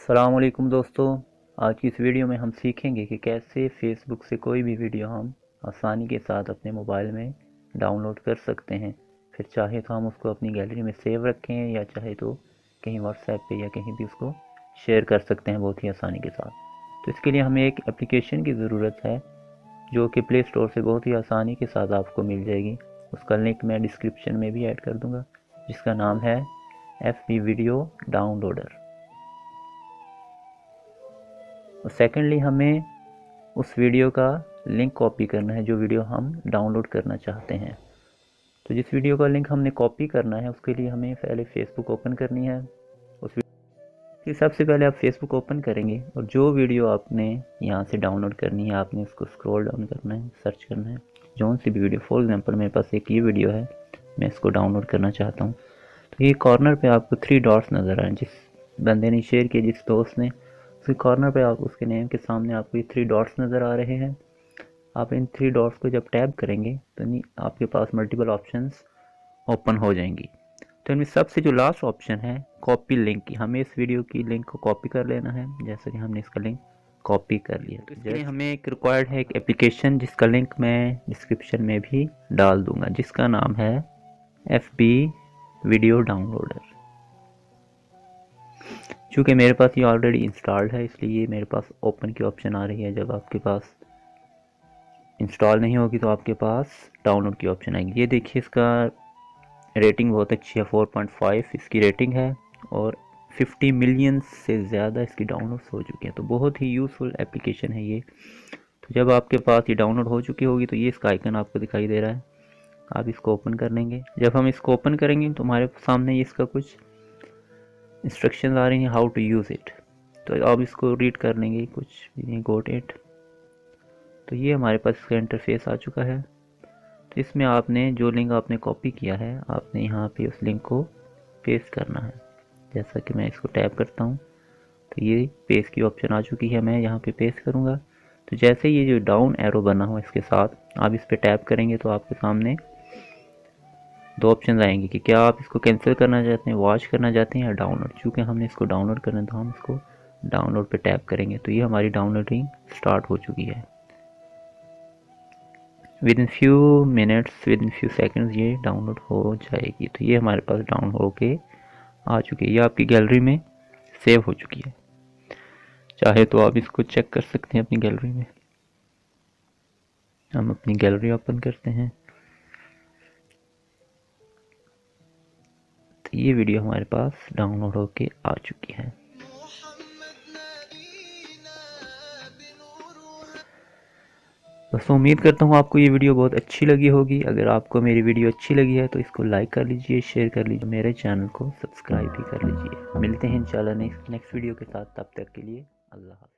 अस्सलामुअलैकुम दोस्तों। आज की इस वीडियो में हम सीखेंगे कि कैसे फेसबुक से कोई भी वीडियो हम आसानी के साथ अपने मोबाइल में डाउनलोड कर सकते हैं। फिर चाहे तो हम उसको अपनी गैलरी में सेव रखें या चाहे तो कहीं व्हाट्सएप पे या कहीं भी उसको शेयर कर सकते हैं बहुत ही आसानी के साथ। तो इसके लिए हमें एक एप्लीकेशन की ज़रूरत है जो कि प्ले स्टोर से बहुत ही आसानी के साथ आपको मिल जाएगी। उसका लिंक मैं डिस्क्रिप्शन में भी ऐड कर दूँगा, जिसका नाम है FB वीडियो डाउनलोडर। और सेकेंडली हमें उस वीडियो का लिंक कॉपी करना है जो वीडियो हम डाउनलोड करना चाहते हैं। तो जिस वीडियो का लिंक हमने कॉपी करना है उसके लिए हमें पहले फेसबुक ओपन करनी है। सबसे पहले आप फेसबुक ओपन करेंगे और जो वीडियो आपने यहाँ से डाउनलोड करनी है आपने उसको स्क्रॉल डाउन करना है, सर्च करना है जौन सी भी वीडियो। फॉर एग्जांपल मेरे पास एक ये वीडियो है, मैं इसको डाउनलोड करना चाहता हूँ। तो ये कॉर्नर पे आपको 3 डॉट्स नज़र आए, जिस बंदे ने शेयर किया, जिस दोस्त ने, उसके कॉर्नर पे आप उसके नेम के सामने आपको ये 3 डॉट्स नज़र आ रहे हैं। आप इन 3 डॉट्स को जब टैप करेंगे तो आपके पास मल्टीपल ऑप्शंस ओपन हो जाएंगी। तो इनमें सबसे जो लास्ट ऑप्शन है कॉपी लिंक की, हमें इस वीडियो की लिंक को कॉपी कर लेना है। जैसे कि हमने इसका लिंक कॉपी कर लिया, तो इसके लिए हमें एक रिक्वायर्ड है एक एप्लीकेशन जिसका लिंक मैं डिस्क्रिप्शन में भी डाल दूंगा, जिसका नाम है FB वीडियो डाउनलोडर। चूँकि मेरे पास ये ऑलरेडी इंस्टॉल्ड है इसलिए मेरे पास ओपन की ऑप्शन आ रही है। जब आपके पास इंस्टॉल नहीं होगी तो आपके पास डाउनलोड की ऑप्शन आएगी। ये देखिए इसका रेटिंग बहुत अच्छी है, 4.5 इसकी रेटिंग है और 50 मिलियन से ज़्यादा इसकी डाउनलोड्स हो चुकी हैं। तो बहुत ही यूज़फुल एप्लीकेशन है ये। तो जब आपके पास ये डाउनलोड हो चुकी होगी तो ये इसका आइकन आपको दिखाई दे रहा है, आप इसको ओपन कर लेंगे। जब हम इसको ओपन करेंगे तो हमारे सामने इसका कुछ इंस्ट्रक्शन आ रही हैं हाउ टू यूज़ इट। तो आप इसको रीड कर लेंगे कुछ, गोट इट। तो ये हमारे पास इसका इंटरफेस आ चुका है। तो इसमें आपने जो लिंक आपने कॉपी किया है आपने यहाँ पे उस लिंक को पेस्ट करना है। जैसा कि मैं इसको टैप करता हूँ तो ये पेस्ट की ऑप्शन आ चुकी है, मैं यहाँ पे पेस्ट करूँगा। तो जैसे ये जो डाउन एरो बना हुआ इसके साथ आप इस पर टैप करेंगे तो आपके सामने 2 ऑप्शन आएंगे कि क्या आप इसको कैंसिल करना चाहते हैं, वॉच करना चाहते हैं या डाउनलोड। चूँकि हमने इसको डाउनलोड करना है तो हम इसको डाउनलोड पे टैप करेंगे। तो ये हमारी डाउनलोडिंग स्टार्ट हो चुकी है। With in few minutes, with in few seconds ये डाउनलोड हो जाएगी। तो ये हमारे पास डाउनलोड होके आ चुकी है, ये आपकी गैलरी में सेव हो चुकी है। चाहे तो आप इसको चेक कर सकते हैं अपनी गैलरी में। हम अपनी गैलरी ओपन करते हैं तो ये वीडियो हमारे पास डाउनलोड होके आ चुकी है। दोस्तों उम्मीद करता हूँ आपको ये वीडियो बहुत अच्छी लगी होगी। अगर आपको मेरी वीडियो अच्छी लगी है तो इसको लाइक कर लीजिए, शेयर कर लीजिए, मेरे चैनल को सब्सक्राइब भी कर लीजिए। मिलते हैं इंशाल्लाह नेक्स्ट वीडियो के साथ। तब तक के लिए अल्लाह हाफ़िज़।